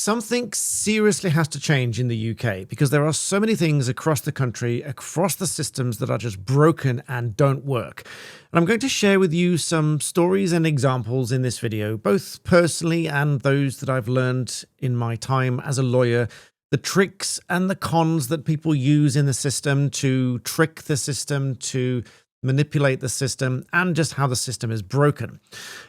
Something seriously has to change in the UK because there are so many things across the country, across the systems that are just broken and don't work. And I'm going to share with you some stories and examples in this video, both personally and those that I've learned in my time as a lawyer, the tricks and the cons that people use in the system to trick the system, to manipulate the system, and just how the system is broken.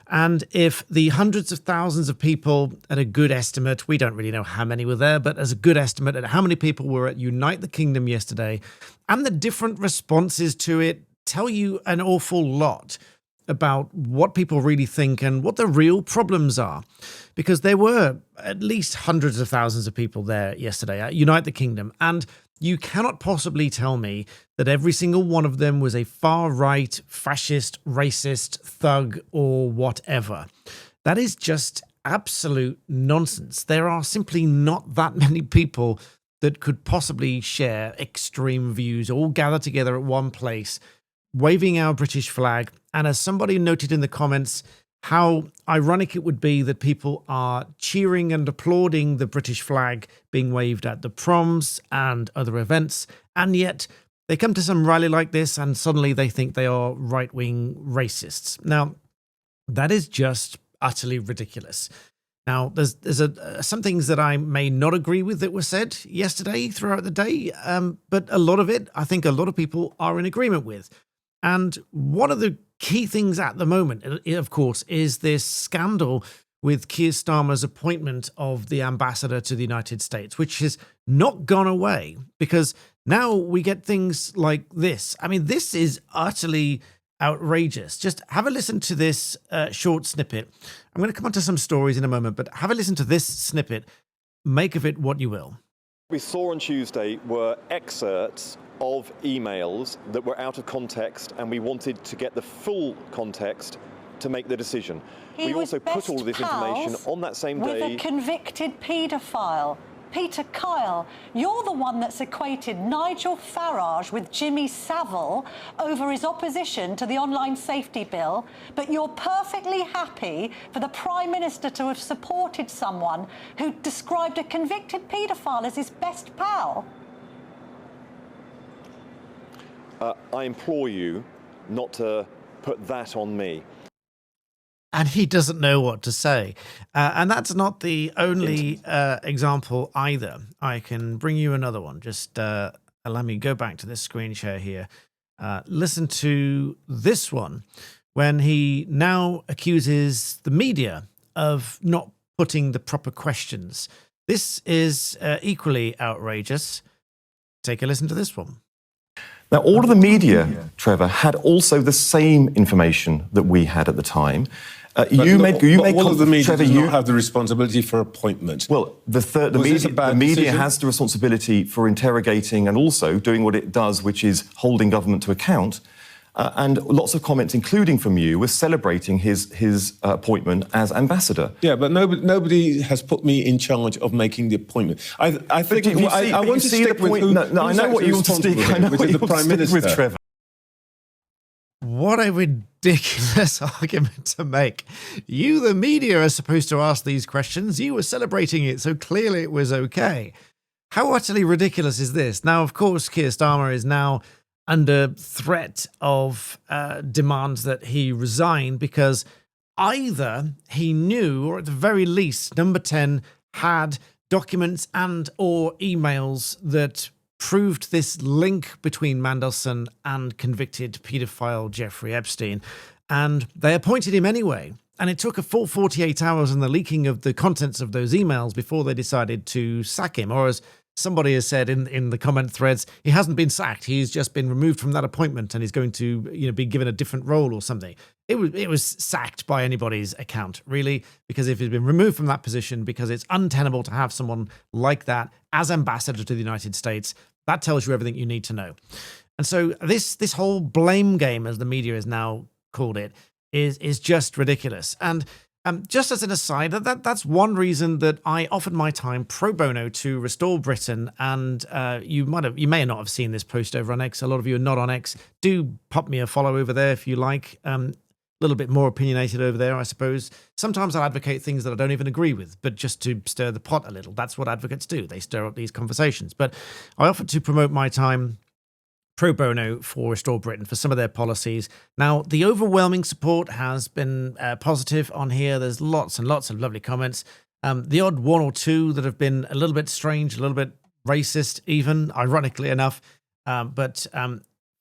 And if the hundreds of thousands of people, at a good estimate, we don't really know how many were there, but as a good estimate at how many people were at Unite the Kingdom yesterday, and the different responses to it tell you an awful lot about what people really think and what the real problems are. Because there were at least hundreds of thousands of people there yesterday at Unite the Kingdom, and you cannot possibly tell me that every single one of them was a far-right, fascist, racist, thug, or whatever. That is just absolute nonsense. There are simply not that many people that could possibly share extreme views, all gathered together at one place, waving our British flag. And as somebody noted in the comments, how ironic it would be that people are cheering and applauding the British flag being waved at the proms and other events, and yet they come to some rally like this and suddenly they think they are right-wing racists. Now, that is just utterly ridiculous. Now, there's some things that I may not agree with that were said yesterday throughout the day, but a lot of it, I think a lot of people are in agreement with. And one of the key things at the moment, of course, is this scandal with Keir Starmer's appointment of the ambassador to the United States, which has not gone away because now we get things like this. I mean, this is utterly outrageous. Just have a listen to this short snippet. I'm going to come on to some stories in a moment, but have a listen to this snippet. Make of it what you will. We saw on Tuesday were excerpts of emails that were out of context, and we wanted to get the full context to make the decision. We also put all of this information on that same day with a convicted paedophile. Peter Kyle, you're the one that's equated Nigel Farage with Jimmy Savile over his opposition to the online safety bill, but you're perfectly happy for the Prime Minister to have supported someone who described a convicted paedophile as his best pal. I implore you not to put that on me. And he doesn't know what to say. And that's not the only example either. I can bring you another one. Just allow me to go back to this screen share here. Listen to this one when he now accuses the media of not putting the proper questions. This is equally outrageous. Take a listen to this one. Now, all of the media, Trevor, had also the same information that we had at the time. All of the media does not have the responsibility for appointment. Well, the media has the responsibility for interrogating and also doing what it does, which is holding government to account. And lots of comments, including from you, were celebrating his appointment as ambassador. Yeah, but nobody has put me in charge of making the appointment. I think I want to stick with who, I know what you want to stick. I know what you want to stick with, Trevor. What a ridiculous argument to make. You, the media, are supposed to ask these questions. You were celebrating it, so clearly it was okay. How utterly ridiculous is this? Now, of course, Keir Starmer is now under threat of demands that he resign because either he knew, or at the very least, Number 10 had documents and or emails that proved this link between Mandelson and convicted paedophile Jeffrey Epstein, and they appointed him anyway. And it took a full 48 hours and the leaking of the contents of those emails before they decided to sack him, or as somebody has said in the comment threads, he hasn't been sacked. He's just been removed from that appointment and he's going to, be given a different role or something. It was sacked by anybody's account, really, because if he's been removed from that position because it's untenable to have someone like that as ambassador to the United States, that tells you everything you need to know. And so this whole blame game, as the media has now called it, is just ridiculous. And just as an aside, that's one reason that I offered my time pro bono to Restore Britain. And you may not have seen this post over on X. A lot of you are not on X. Do pop me a follow over there if you like. little bit more opinionated over there, I suppose. Sometimes I'll advocate things that I don't even agree with, but just to stir the pot a little. That's what advocates do. They stir up these conversations. But I offer to promote my time pro bono for Restore Britain for some of their policies. Now, the overwhelming support has been positive on here. There's lots and lots of lovely comments. The odd one or two that have been a little bit strange, a little bit racist even, ironically enough. But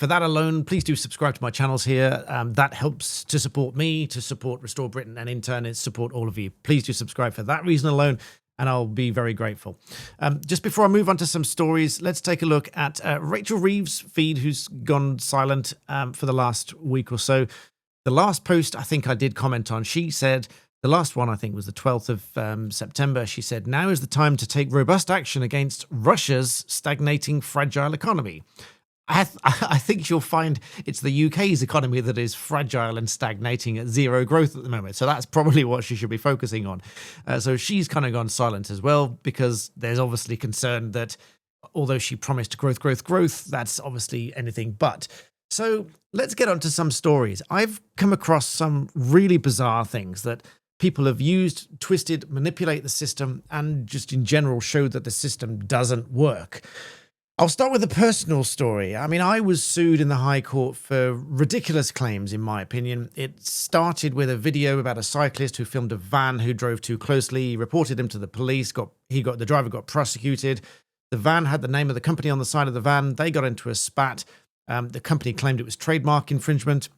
for that alone, please do subscribe to my channels here. That helps to support me, to support Restore Britain, and in turn, it support all of you. Please do subscribe for that reason alone, and I'll be very grateful. Just before I move on to some stories, let's take a look at Rachel Reeves' feed, who's gone silent for the last week or so. The last post I think I did comment on, she said, the last one I think was the 12th of September, she said, "Now is the time to take robust action against Russia's stagnating, fragile economy." I think you'll find it's the UK's economy that is fragile and stagnating at zero growth at the moment. So that's probably what she should be focusing on. So she's kind of gone silent as well, because there's obviously concern that although she promised growth, that's obviously anything but. So let's get on to some stories. I've come across some really bizarre things that people have used, twisted, manipulate the system, and just in general show that the system doesn't work. I'll start with a personal story. I mean, I was sued in the High Court for ridiculous claims, in my opinion. It started with a video about a cyclist who filmed a van who drove too closely. He reported him to the police. The driver got prosecuted. The van had the name of the company on the side of the van. They got into a spat. The company claimed it was trademark infringement.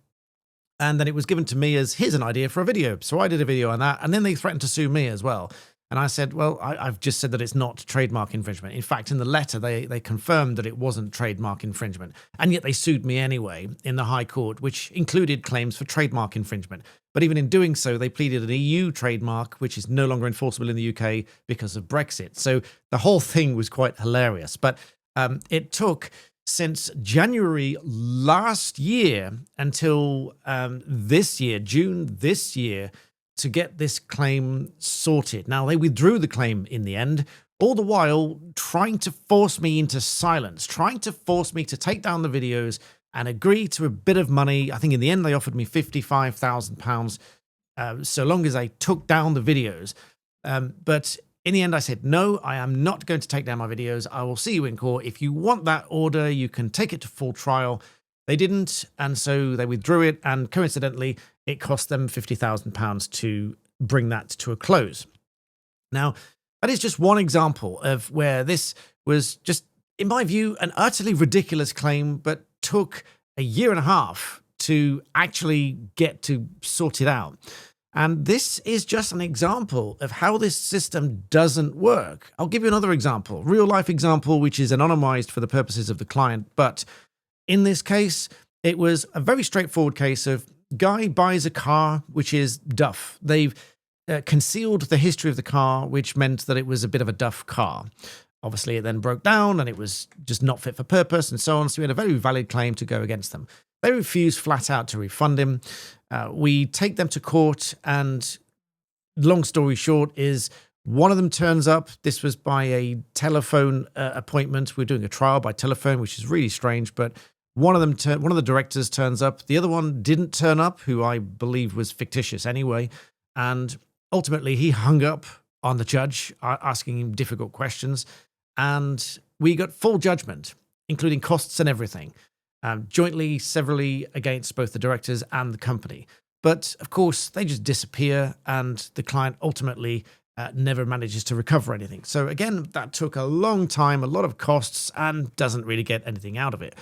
And then it was given to me as, here's an idea for a video. So I did a video on that. And then they threatened to sue me as well. And I said, well, I've just said that it's not trademark infringement. In fact, in the letter, they confirmed that it wasn't trademark infringement. And yet they sued me anyway in the High Court, which included claims for trademark infringement. But even in doing so, they pleaded an EU trademark, which is no longer enforceable in the UK because of Brexit. So the whole thing was quite hilarious. But it took since January last year until this year, June this year, to get this claim sorted. Now, they withdrew the claim in the end, all the while trying to force me into silence, trying to force me to take down the videos and agree to a bit of money. I think in the end, they offered me £55,000 so long as I took down the videos. But in the end, I said, no, I am not going to take down my videos. I will see you in court. If you want that order, you can take it to full trial. They didn't, and so they withdrew it, and coincidentally, it cost them £50,000 to bring that to a close. Now, that is just one example of where this was just, in my view, an utterly ridiculous claim, but took a year and a half to actually get to sort it out. And this is just an example of how this system doesn't work. I'll give you another example, real life example, which is anonymized for the purposes of the client, but in this case, it was a very straightforward case of guy buys a car, which is duff. They've concealed the history of the car, which meant that it was a bit of a duff car. Obviously, it then broke down and it was just not fit for purpose and so on. So we had a very valid claim to go against them. They refused flat out to refund him. We take them to court, and long story short is one of them turns up. This was by a telephone appointment. We're doing a trial by telephone, which is really strange, but one of the directors turns up. The other one didn't turn up, who I believe was fictitious anyway. And ultimately, he hung up on the judge, asking him difficult questions. And we got full judgment, including costs and everything, jointly, severally against both the directors and the company. But of course, they just disappear, and the client ultimately never manages to recover anything. So again, that took a long time, a lot of costs, and doesn't really get anything out of it.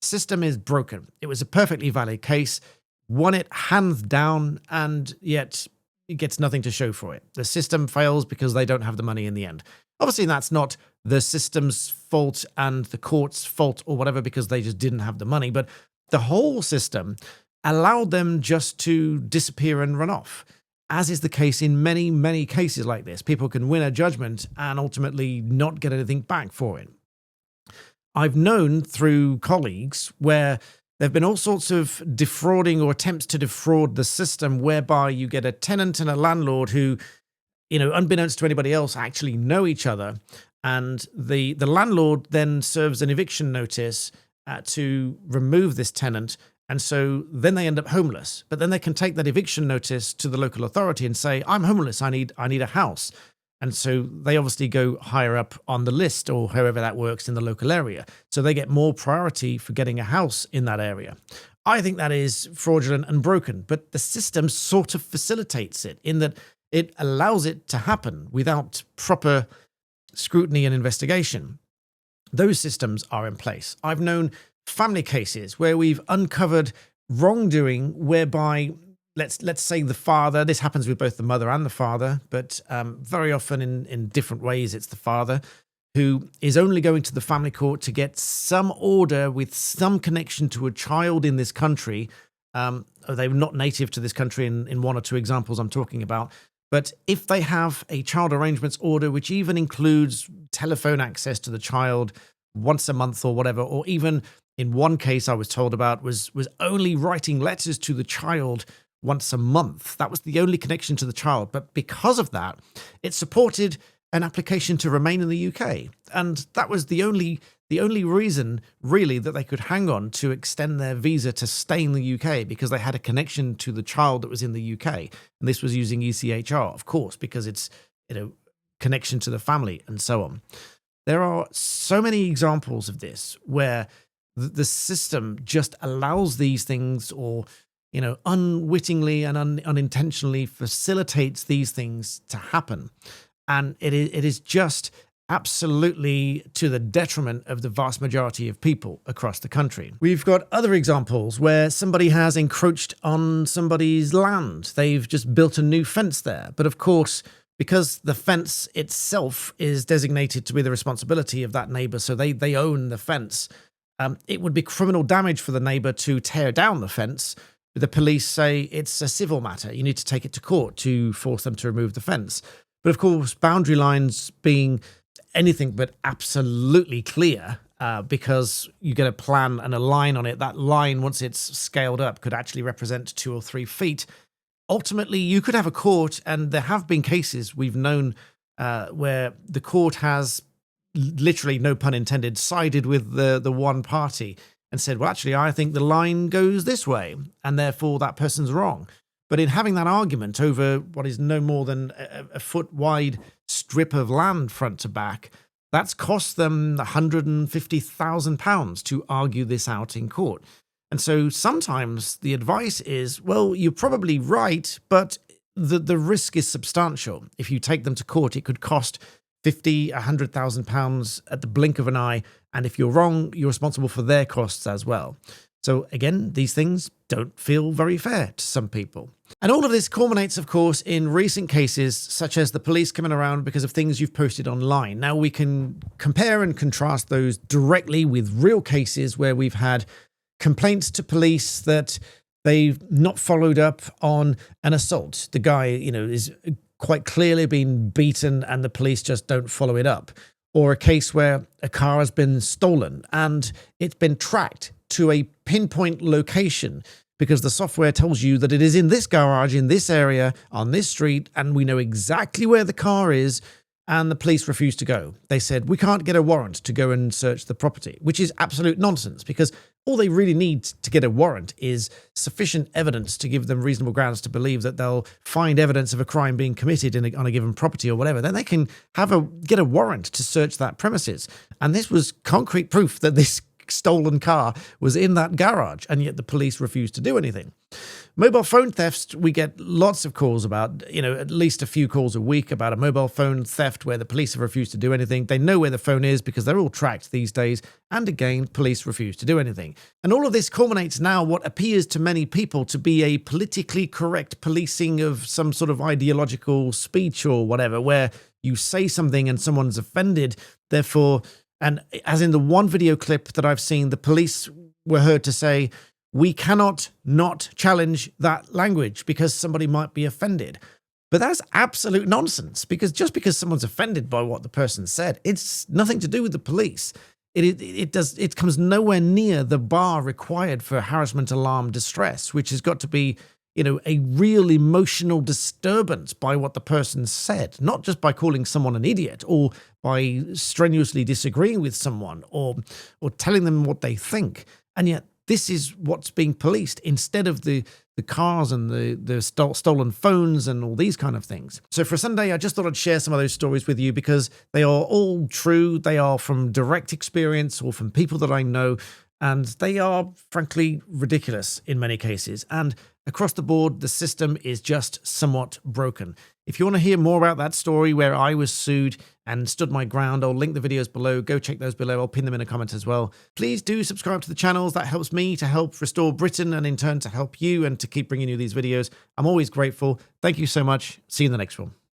System is broken. It was a perfectly valid case, won it hands down, and yet it gets nothing to show for it. The system fails because they don't have the money in the end. Obviously, that's not the system's fault and the court's fault or whatever, because they just didn't have the money, but the whole system allowed them just to disappear and run off, as is the case in many, many cases like this. People can win a judgment and ultimately not get anything back for it. I've known through colleagues where there have been all sorts of defrauding or attempts to defraud the system, whereby you get a tenant and a landlord who, unbeknownst to anybody else, actually know each other. And the landlord then serves an eviction notice to remove this tenant. And so then they end up homeless. But then they can take that eviction notice to the local authority and say, I'm homeless, I need a house. And so they obviously go higher up on the list, or however that works in the local area. So they get more priority for getting a house in that area. I think that is fraudulent and broken, but the system sort of facilitates it in that it allows it to happen without proper scrutiny and investigation. Those systems are in place. I've known family cases where we've uncovered wrongdoing whereby, let's say the father, this happens with both the mother and the father, but very often in different ways, it's the father who is only going to the family court to get some order with some connection to a child in this country. They're not native to this country in one or two examples I'm talking about. But if they have a child arrangements order, which even includes telephone access to the child once a month or whatever, or even in one case I was told about was only writing letters to the child once a month. That was the only connection to the child. But because of that, it supported an application to remain in the UK. And that was the only reason, really, that they could hang on to extend their visa to stay in the UK, because they had a connection to the child that was in the UK. And this was using ECHR, of course, because it's, connection to the family and so on. There are so many examples of this where the system just allows these things, or unwittingly and unintentionally facilitates these things to happen. And it is just absolutely to the detriment of the vast majority of people across the country. We've got other examples where somebody has encroached on somebody's land. They've just built a new fence there. But of course, because the fence itself is designated to be the responsibility of that neighbor, so they own the fence, it would be criminal damage for the neighbor to tear down the fence. The police say it's a civil matter. You need to take it to court to force them to remove the fence. But of course, boundary lines being anything but absolutely clear, because you get a plan and a line on it. That line, once it's scaled up, could actually represent 2 or 3 feet. Ultimately, you could have a court, and there have been cases we've known where the court has, literally, no pun intended, sided with the one party and said, well, actually, I think the line goes this way, and therefore that person's wrong. But in having that argument over what is no more than a foot wide strip of land front to back, that's cost them £150,000 to argue this out in court. And so sometimes the advice is, well, you're probably right, but the risk is substantial. If you take them to court, it could cost £50,000, £100,000 at the blink of an eye. And if you're wrong, you're responsible for their costs as well. So again, these things don't feel very fair to some people. And all of this culminates, of course, in recent cases such as the police coming around because of things you've posted online. Now we can compare and contrast those directly with real cases where we've had complaints to police that they've not followed up on an assault. The guy, is quite clearly being beaten and the police just don't follow it up. Or a case where a car has been stolen and it's been tracked to a pinpoint location because the software tells you that it is in this garage, in this area, on this street, and we know exactly where the car is, and the police refused to go. They said, we can't get a warrant to go and search the property, which is absolute nonsense, because all they really need to get a warrant is sufficient evidence to give them reasonable grounds to believe that they'll find evidence of a crime being committed on a given property or whatever. Then they can get a warrant to search that premises. And this was concrete proof that this stolen car was in that garage, and yet the police refused to do anything. Mobile phone thefts, we get lots of calls about, at least a few calls a week about a mobile phone theft where the police have refused to do anything. They know where the phone is because they're all tracked these days. And again, police refuse to do anything. And all of this culminates now what appears to many people to be a politically correct policing of some sort of ideological speech or whatever, where you say something and someone's offended, therefore. And as in the one video clip that I've seen, the police were heard to say, we cannot not challenge that language because somebody might be offended. But that's absolute nonsense, because just because someone's offended by what the person said, it's nothing to do with the police. It comes nowhere near the bar required for harassment, alarm, distress, which has got to be, a real emotional disturbance by what the person said, not just by calling someone an idiot or by strenuously disagreeing with someone or telling them what they think. And yet this is what's being policed instead of the cars and the stolen phones and all these kind of things. So for Sunday, I just thought I'd share some of those stories with you because they are all true. They are from direct experience or from people that I know, and they are frankly ridiculous in many cases. And across the board, the system is just somewhat broken. If you want to hear more about that story where I was sued and stood my ground, I'll link the videos below. Go check those below. I'll pin them in a comment as well. Please do subscribe to the channels. That helps me to help restore Britain and in turn to help you and to keep bringing you these videos. I'm always grateful. Thank you so much. See you in the next one.